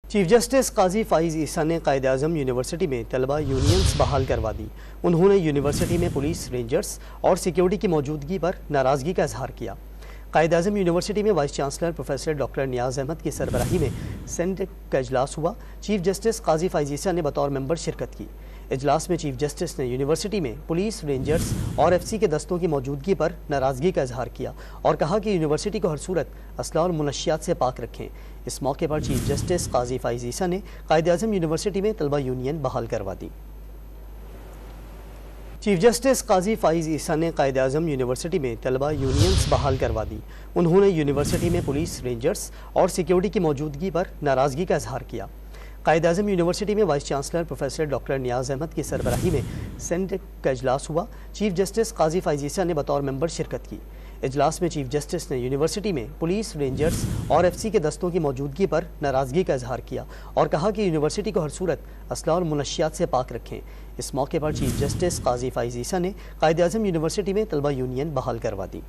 Chief justice قاضی فائز عیسیٰ نے Quaid Azam university میں طلبہ یونینز بحال کروا دی۔ انہوں نے یونیورسٹی میں پولیس، رینجرز اور سیکیورٹی کی موجودگی پر ناراضگی کا اظہار کیا۔ قائد اعظم یونیورسٹی میں وائس چانسلر پروفیسر ڈاکٹر نیاز احمد کی سربراہی میں سینیٹ کا اجلاس ہوا۔ چیف جسٹس قاضی فائز عیسیٰ نے بطور ممبر شرکت کی۔ اجلاس میں چیف جسٹس نے یونیورسٹی میں پولیس، رینجرز اور ایف سی کے دستوں کی موجودگی پر ناراضگی کا اظہار کیا اور کہا کہ یونیورسٹی کو ہر صورت اسلحہ اور منشیات سے پاک رکھیں۔ اس موقع پر چیف جسٹس قاضی فائز عیسیٰ نے قائد اعظم یونیورسٹی میں طلبہ یونین بحال کروا دی۔ چیف جسٹس قاضی فائز عیسیٰ نے قائد اعظم یونیورسٹی میں طلبہ یونینز بحال کروا دی۔ انہوں نے یونیورسٹی میں پولیس، رینجرز اور سیکیورٹی کی موجودگی پر ناراضگی کا اظہار کیا۔ قائد اعظم یونیورسٹی میں وائس چانسلر پروفیسر ڈاکٹر نیاز احمد کی سربراہی میں سینیٹ کا اجلاس ہوا۔ چیف جسٹس قاضی فائز عیسیٰ نے بطور ممبر شرکت کی۔ اجلاس میں چیف جسٹس نے یونیورسٹی میں پولیس، رینجرز اور ایف سی کے دستوں کی موجودگی پر ناراضگی کا اظہار کیا اور کہا کہ یونیورسٹی کو ہر صورت اسلحہ اور منشیات سے پاک رکھیں۔ اس موقع پر چیف جسٹس قاضی فائز عیسیٰ نے قائد اعظم یونیورسٹی میں طلبہ یونین بحال کروا دی۔